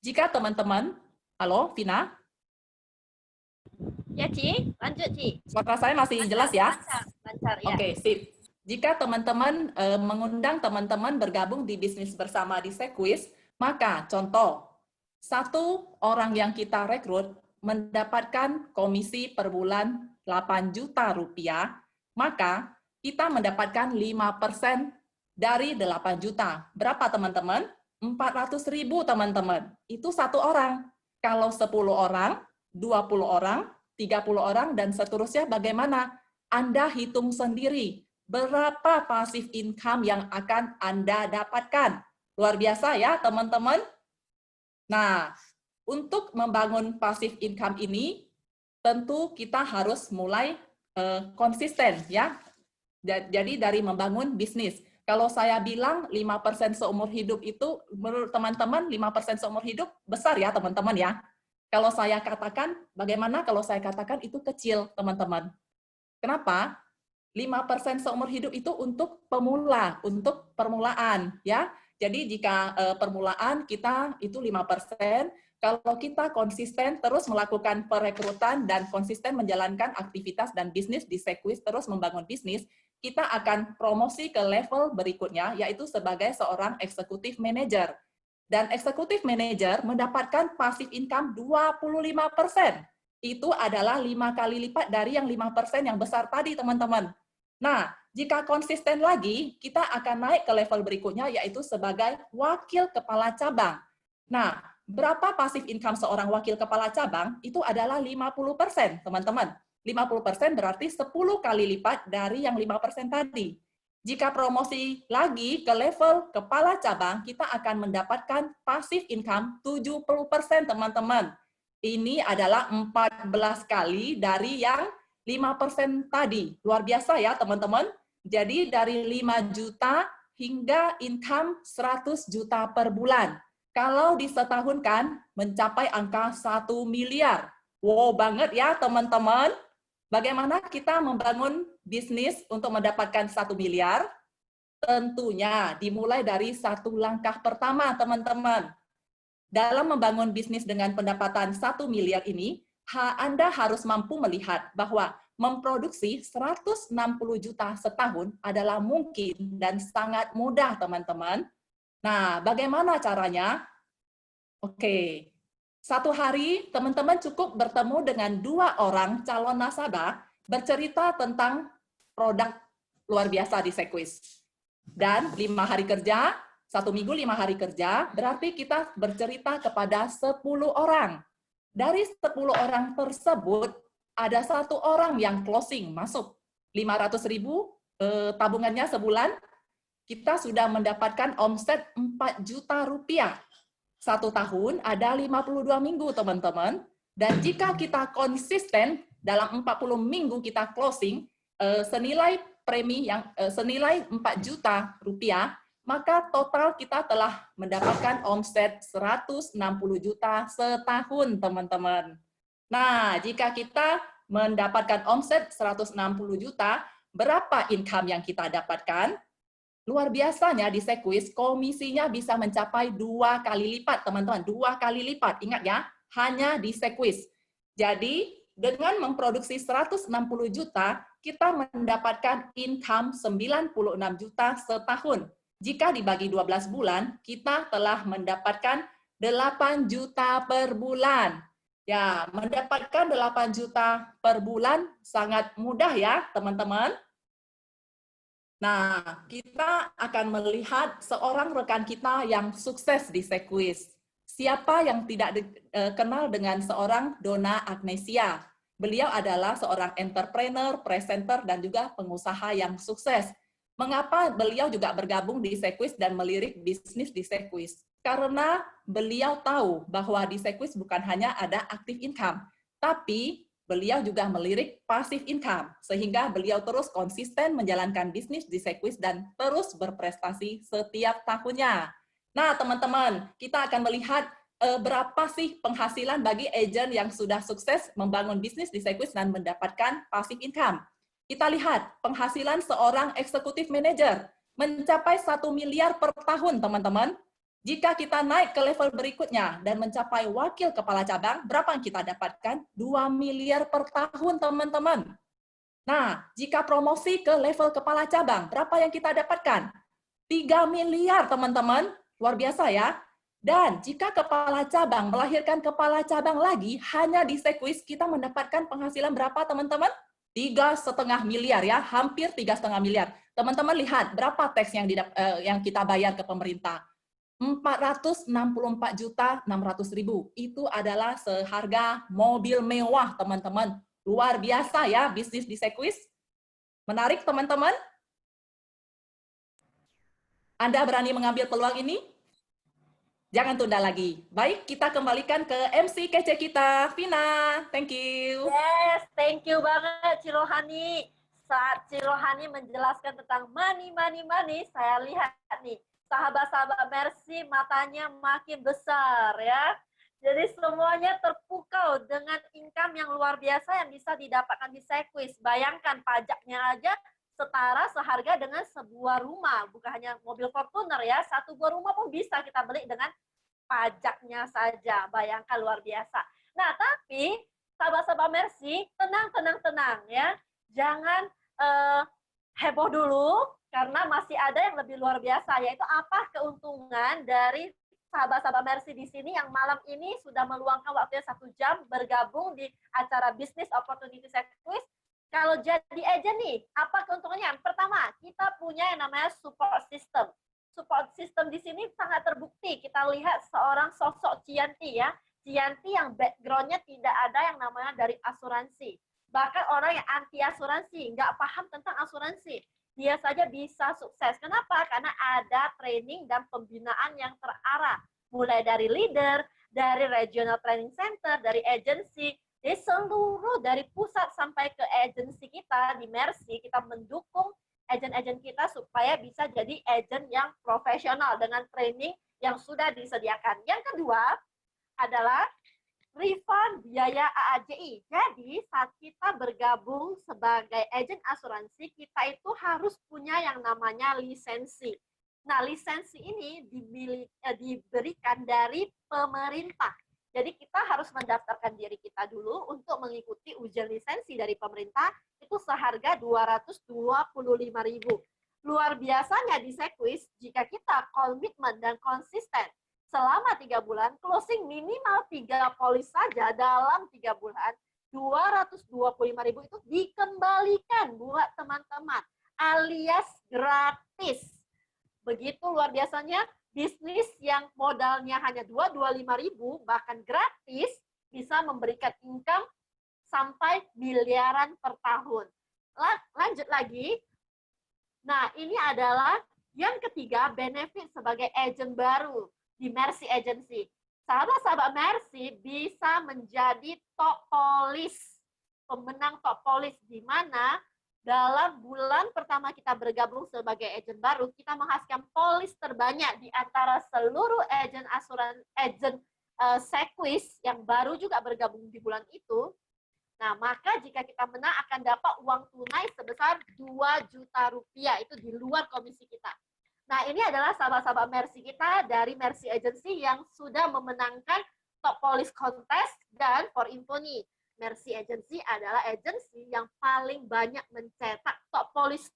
Jika teman-teman, halo Vina? Ya, Ci. Lanjut, Ci. Suara saya masih jelas ya? Lancar, ya. Oke, sip. Jika teman-teman mengundang teman-teman bergabung di bisnis bersama di Sequis, maka contoh, 1 orang yang kita rekrut mendapatkan komisi per bulan 8 juta rupiah, maka kita mendapatkan 5% dari 8 juta. Berapa teman-teman? 400.000 teman-teman. Itu 1 orang. Kalau 10 orang, 20 orang, 30 orang, dan seterusnya bagaimana? Anda hitung sendiri berapa passive income yang akan Anda dapatkan. Luar biasa ya teman-teman. Nah, untuk membangun passive income ini, tentu kita harus mulai konsisten ya. Jadi dari membangun bisnis. Kalau saya bilang 5% seumur hidup itu, menurut teman-teman 5% seumur hidup besar ya teman-teman ya. Kalau saya katakan, bagaimana kalau saya katakan itu kecil, teman-teman? Kenapa? 5% seumur hidup itu untuk pemula, untuk permulaan, ya. Jadi jika permulaan kita itu 5%, kalau kita konsisten terus melakukan perekrutan dan konsisten menjalankan aktivitas dan bisnis di Sequis, terus membangun bisnis, kita akan promosi ke level berikutnya, yaitu sebagai seorang executive manager. Dan executive manager mendapatkan passive income 25%. Itu adalah 5 kali lipat dari yang 5% yang besar tadi, teman-teman. Nah, jika konsisten lagi, kita akan naik ke level berikutnya, yaitu sebagai wakil kepala cabang. Nah, berapa passive income seorang wakil kepala cabang? Itu adalah 50%, teman-teman. 50% berarti 10 kali lipat dari yang 5% tadi. Jika promosi lagi ke level kepala cabang, kita akan mendapatkan passive income 70%, teman-teman. Ini adalah 14 kali dari yang 5% tadi. Luar biasa ya, teman-teman. Jadi dari 5 juta hingga income 100 juta per bulan. Kalau disetahunkan, mencapai angka 1 miliar. Wow banget ya, teman-teman. Bagaimana kita membangun bisnis untuk mendapatkan 1 miliar? Tentunya dimulai dari satu langkah pertama, teman-teman. Dalam membangun bisnis dengan pendapatan 1 miliar ini, Anda harus mampu melihat bahwa memproduksi 160 juta setahun adalah mungkin dan sangat mudah, teman-teman. Nah, bagaimana caranya? Oke, satu hari teman-teman cukup bertemu dengan 2 orang calon nasabah bercerita tentang produk luar biasa di Sequis. Dan 5 hari kerja, 1 minggu 5 hari kerja, berarti kita bercerita kepada 10 orang. Dari 10 orang tersebut, ada 1 orang yang closing, masuk 500.000 tabungannya sebulan, kita sudah mendapatkan omset 4 juta rupiah. 1 tahun ada 52 minggu, teman-teman. Dan jika kita konsisten dalam 40 minggu kita closing, senilai premi yang senilai 4 juta rupiah, maka total kita telah mendapatkan omset 160 juta setahun, teman-teman. Nah, jika kita mendapatkan omset 160 juta, berapa income yang kita dapatkan? Luar biasanya di Sequis, komisinya bisa mencapai 2 kali lipat, teman-teman. 2 kali lipat, ingat ya, hanya di Sequis. Jadi, dengan memproduksi 160 juta, kita mendapatkan income 96 juta setahun. Jika dibagi 12 bulan, kita telah mendapatkan 8 juta per bulan. Ya, mendapatkan 8 juta per bulan sangat mudah ya, teman-teman. Nah, kita akan melihat seorang rekan kita yang sukses di Sequis. Siapa yang tidak kenal dengan seorang Donna Agnesia? Beliau adalah seorang entrepreneur, presenter, dan juga pengusaha yang sukses. Mengapa beliau juga bergabung di Sequis dan melirik bisnis di Sequis? Karena beliau tahu bahwa di Sequis bukan hanya ada active income, tapi beliau juga melirik passive income, sehingga beliau terus konsisten menjalankan bisnis di Sequis dan terus berprestasi setiap tahunnya. Nah, teman-teman, kita akan melihat berapa sih penghasilan bagi agen yang sudah sukses membangun bisnis di Sequis dan mendapatkan passive income. Kita lihat penghasilan seorang eksekutif manager mencapai 1 miliar per tahun, teman-teman. Jika kita naik ke level berikutnya dan mencapai wakil kepala cabang, berapa yang kita dapatkan? 2 miliar per tahun, teman-teman. Nah, jika promosi ke level kepala cabang, berapa yang kita dapatkan? 3 miliar, teman-teman. Luar biasa ya. Dan jika kepala cabang melahirkan kepala cabang lagi, hanya di Sequis kita mendapatkan penghasilan berapa, teman-teman? 3,5 miliar ya, hampir 3,5 miliar. Teman-teman lihat berapa teks yang kita bayar ke pemerintah. 464.600.000. Itu adalah seharga mobil mewah, teman-teman. Luar biasa ya bisnis di Sequis. Menarik, teman-teman? Anda berani mengambil peluang ini? Jangan tunda lagi. Baik, kita kembalikan ke MC kece kita, Vina. Thank you. Yes, thank you banget Cirohani. Saat Cirohani menjelaskan tentang money, saya lihat nih, sahabat-sahabat Mercy matanya makin besar ya. Jadi semuanya terpukau dengan income yang luar biasa yang bisa didapatkan di Sequis. Bayangkan pajaknya aja setara seharga dengan sebuah rumah, bukan hanya mobil Fortuner ya, 1 buah rumah pun bisa kita beli dengan pajaknya saja. Bayangkan luar biasa. Nah, tapi sahabat-sahabat Mercy, tenang ya. Jangan heboh dulu, karena masih ada yang lebih luar biasa, yaitu apa keuntungan dari sahabat-sahabat Mercy di sini yang malam ini sudah meluangkan waktunya 1 jam bergabung di acara Business Opportunity Sequis. Kalau jadi agent nih, apa keuntungannya? Pertama, kita punya yang namanya support system. Support system di sini sangat terbukti. Kita lihat seorang sosok Cianti ya. Cianti yang background-nya tidak ada yang namanya dari asuransi. Bahkan orang yang anti asuransi, nggak paham tentang asuransi. dia saja bisa sukses. Kenapa? Karena ada training dan pembinaan yang terarah. Mulai dari leader, dari regional training center, dari agency, jadi seluruh dari pusat sampai ke agency kita di Mercy, kita mendukung agen-agen kita supaya bisa jadi agen yang profesional dengan training yang sudah disediakan. Yang kedua adalah refund biaya AAJI. Jadi saat kita bergabung sebagai agen asuransi, kita itu harus punya yang namanya lisensi. Nah, lisensi ini diberikan dari pemerintah. Jadi kita harus mendaftarkan diri kita dulu untuk mengikuti ujian lisensi dari pemerintah, itu seharga 225.000. Luar biasanya di Sequis, jika kita komitmen dan konsisten selama 3 bulan, closing minimal 3 polis saja dalam 3 bulan, 225.000 itu dikembalikan buat teman-teman, alias gratis. Begitu luar biasanya, bisnis yang modalnya hanya 225.000, bahkan gratis, bisa memberikan income sampai miliaran per tahun. Lanjut lagi. Nah, ini adalah yang ketiga, benefit sebagai agent baru di Mercy Agency. Sahabat-sahabat Mercy bisa menjadi top police, pemenang top police, di mana dalam bulan pertama kita bergabung sebagai agent baru, kita menghasilkan polis terbanyak di antara seluruh agent asuransi, agent Sequis yang baru juga bergabung di bulan itu. Nah, maka jika kita menang akan dapat uang tunai sebesar 2 juta rupiah, itu di luar komisi kita. Nah, ini adalah sahabat-sahabat Mercy kita dari Mercy Agency yang sudah memenangkan Top Police Contest. Dan for info nih, Mercy Agency adalah agensi yang paling banyak mencetak top police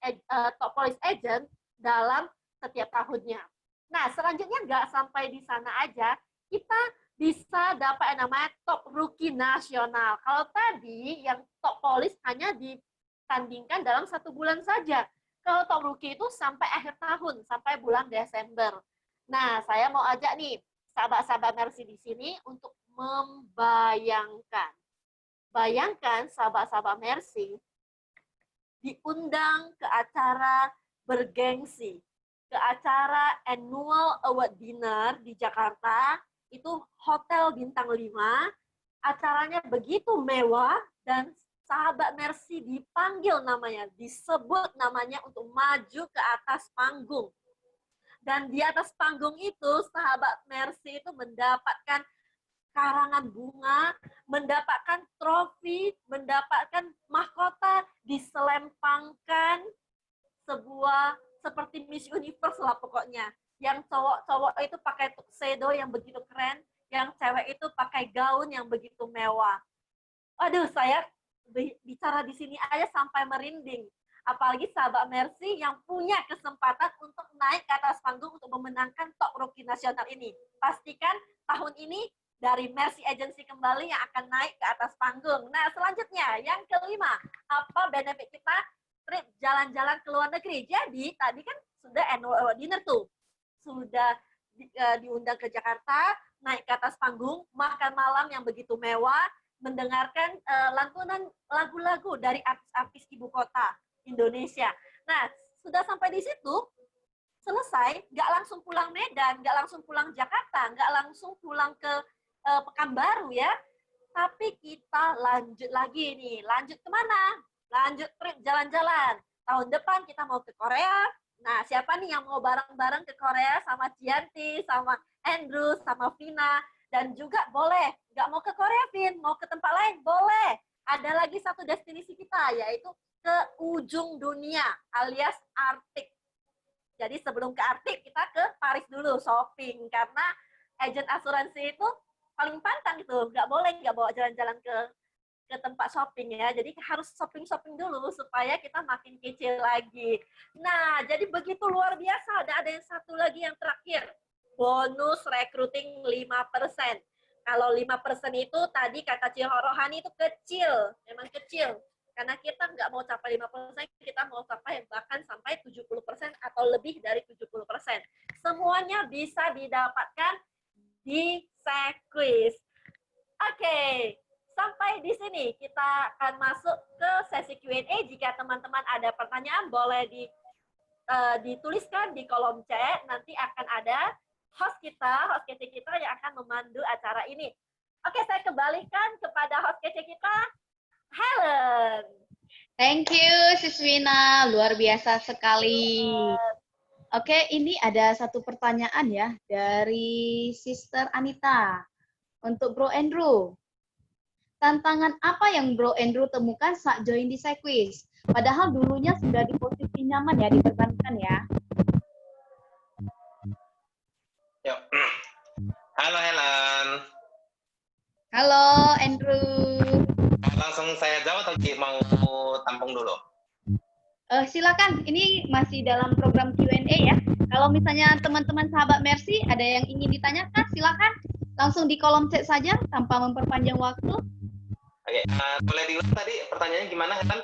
agent dalam setiap tahunnya. Nah, selanjutnya nggak sampai di sana aja, kita bisa dapat yang namanya top rookie nasional. Kalau tadi yang top police hanya ditandingkan dalam 1 bulan saja. Kalau top rookie itu sampai akhir tahun, sampai bulan Desember. Nah, saya mau ajak nih sahabat-sahabat Mercy di sini untuk membayangkan. Bayangkan sahabat-sahabat Mercy diundang ke acara bergengsi, ke acara annual award dinner di Jakarta, itu hotel bintang 5, acaranya begitu mewah, dan sahabat Mercy dipanggil namanya, disebut namanya untuk maju ke atas panggung. Dan di atas panggung itu, sahabat Mercy itu mendapatkan karangan bunga, mendapatkan trofi, mendapatkan mahkota, diselempangkan sebuah seperti Miss Universe lah pokoknya. Yang cowok-cowok itu pakai tuxedo yang begitu keren, yang cewek itu pakai gaun yang begitu mewah. Aduh, saya bicara di sini aja sampai merinding. Apalagi sahabat Mercy yang punya kesempatan untuk naik ke atas panggung untuk memenangkan top rookie nasional ini. Pastikan tahun ini dari Mercy Agency kembali yang akan naik ke atas panggung. Nah, selanjutnya, yang kelima, apa benefit kita trip jalan-jalan ke luar negeri? Jadi, tadi kan sudah annual dinner tuh. Sudah diundang ke Jakarta, naik ke atas panggung, makan malam yang begitu mewah, mendengarkan lantunan lagu-lagu dari artis-artis ibu kota Indonesia. Nah, sudah sampai di situ, selesai, nggak langsung pulang Medan, nggak langsung pulang Jakarta, nggak langsung pulang ke Pekanbaru ya, tapi kita lanjut lagi nih. Lanjut kemana? Lanjut trip jalan-jalan. Tahun depan kita mau ke Korea. Nah, siapa nih yang mau bareng-bareng ke Korea sama Cianti, sama Andrew, sama Vina, dan juga boleh nggak mau ke Korea, Vin, mau ke tempat lain, boleh. Ada lagi satu destinasi kita, yaitu ke ujung dunia, alias Arktik. Jadi sebelum ke Arktik, kita ke Paris dulu shopping, karena agen asuransi itu paling pantang gitu, nggak boleh nggak bawa jalan-jalan ke tempat shopping ya, jadi harus shopping dulu supaya kita makin kecil lagi. Nah, jadi begitu luar biasa. Ada yang satu lagi yang terakhir, bonus recruiting 5%. Kalau 5% itu tadi kata Cil Rohani itu kecil, memang kecil. Karena kita nggak mau capai 5%, kita mau capai bahkan sampai 70% atau lebih dari 70%. Semuanya bisa didapatkan di Sequis. Oke, sampai di sini kita akan masuk ke sesi Q&A. Jika teman-teman ada pertanyaan, boleh dituliskan di kolom chat, nanti akan ada host kece kita yang akan memandu acara ini. Oke, saya kembalikan kepada host kece kita, Helen. Thank you, Siswina. Luar biasa sekali. Oke, ini ada satu pertanyaan ya dari Sister Anita. Untuk Bro Andrew. Tantangan apa yang Bro Andrew temukan saat join di Sequis? Padahal dulunya sudah di posisi nyaman ya, diperbankan ya. Yuk. Halo Helen. Halo Andrew. Langsung saya jawab atau mau tampung dulu? Silakan, ini masih dalam program Q&A ya. Kalau misalnya teman-teman sahabat Mercy ada yang ingin ditanyakan, silakan langsung di kolom chat saja tanpa memperpanjang waktu. Oke, boleh diulang tadi pertanyaannya gimana Helen?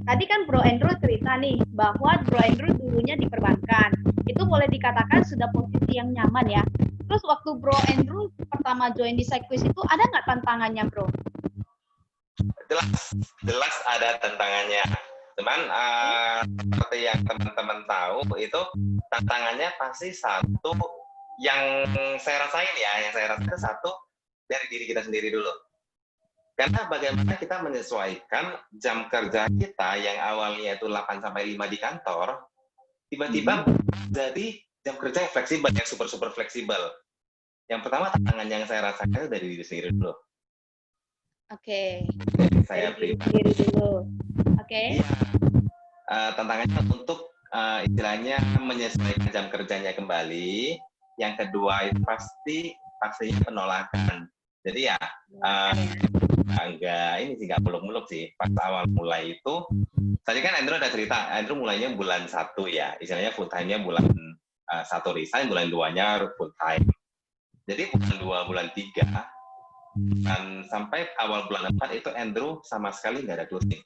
Tadi kan Bro Andrew cerita nih bahwa Bro Andrew dulunya di perbankan. Itu boleh dikatakan sudah posisi yang nyaman ya. Terus waktu Bro Andrew pertama join di Sequis itu ada nggak tantangannya, Bro? Jelas ada tantangannya. Cuman seperti yang teman-teman tahu itu tantangannya pasti satu yang saya rasain ya, yang saya rasain itu satu dari diri kita sendiri dulu. Karena bagaimana kita menyesuaikan jam kerja kita yang awalnya itu 8 sampai 5 di kantor, tiba-tiba jadi jam kerja yang fleksibel, yang super fleksibel. Yang pertama tantangan yang saya rasakan itu dari diri sendiri dulu. Oke. Saya Dari diri dulu. Oke. Iya. Tantangannya untuk istilahnya menyesuaikan jam kerjanya kembali. Yang kedua itu pastinya penolakan. Jadi ya nggak muluk-muluk sih. Pas awal mulai itu, tadi kan Andrew ada cerita, Andrew mulainya bulan 1 ya, istilahnya full time-nya bulan 1 resign, bulan 2-nya full time. Jadi bulan 2, bulan 3, dan sampai awal bulan 4 itu Andrew sama sekali nggak ada closing.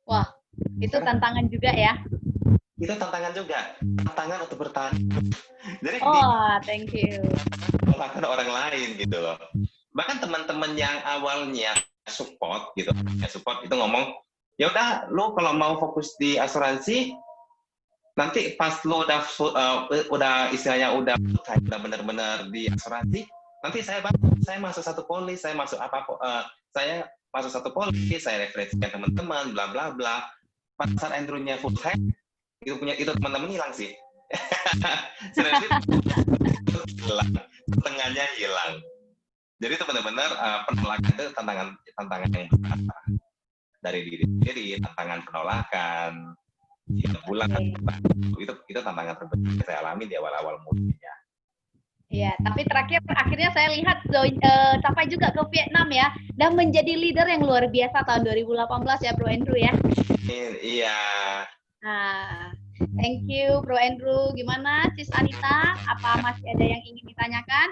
Wah, itu tantangan juga ya? Itu tantangan juga, tantangan untuk bertahan. Jadi thank you. Tantangan orang lain gitu loh. Bahkan teman-teman yang awalnya support gitu, itu ngomong, ya udah, lu kalau mau fokus di asuransi, nanti pas lu udah istilahnya udah benar-benar di asuransi, nanti saya masuk satu polis, saya masuk saya referensikan teman-teman, bla bla bla. Pas saat Andrew-nya full time, itu teman-teman hilang sih. Tengahnya hilang. Jadi itu benar-benar penolakan itu tantangan yang berat dari diri sendiri, tantangan penolakan. Bulan itu tantangan terberat yang saya alami di awal-awal mulainya. Ya, tapi akhirnya saya lihat sampai juga ke Vietnam ya, dan menjadi leader yang luar biasa tahun 2018 ya, Bro Andrew ya. Iya. Nah, thank you Bro Andrew. Gimana Sis Anita? Apa masih ada yang ingin ditanyakan?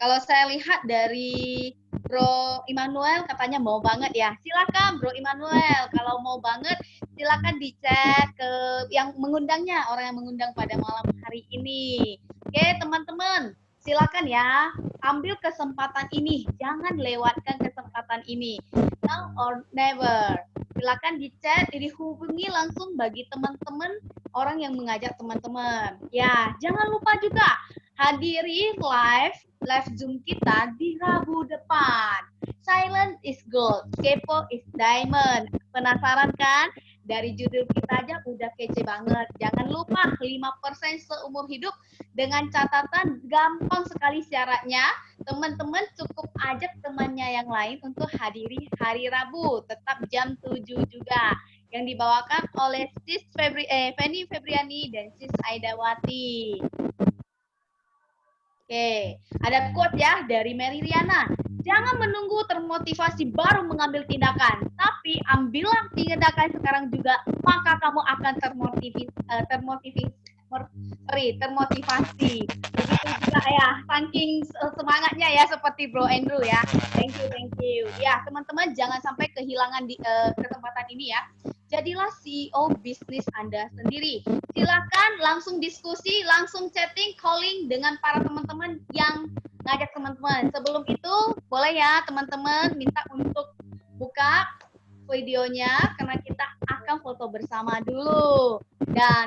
Kalau saya lihat dari Bro Immanuel katanya mau banget ya. Silakan Bro Immanuel, kalau mau banget silakan di-chat ke yang mengundangnya, orang yang mengundang pada malam hari ini. Oke, teman-teman, silakan ya, ambil kesempatan ini, jangan lewatkan kesempatan ini. Now or never. Silakan di-chat, dihubungi langsung bagi teman-teman, orang yang mengajak teman-teman. Ya, jangan lupa juga hadiri live Zoom kita di Rabu depan. Silence is gold, kepo is diamond. Penasaran kan? Dari judul kita aja udah kece banget. Jangan lupa 5% seumur hidup dengan catatan gampang sekali syaratnya. Teman-teman cukup ajak temannya yang lain untuk hadiri hari Rabu. Tetap jam 7 juga. Yang dibawakan oleh Sis Fanny Febriani dan Sis Aidawati. Oke, ada quote ya dari Mary Riana. Jangan menunggu termotivasi baru mengambil tindakan, tapi ambillah tindakan sekarang juga, maka kamu akan termotivasi. Begitu juga ya, saking semangatnya ya seperti Bro Andrew ya. Thank you. Ya, teman-teman jangan sampai kehilangan di kesempatan ini ya. Jadilah CEO bisnis Anda sendiri. Silakan langsung diskusi, langsung chatting, calling dengan para teman-teman yang ngajak teman-teman. Sebelum itu, boleh ya teman-teman minta untuk buka videonya karena kita akan foto bersama dulu. Dan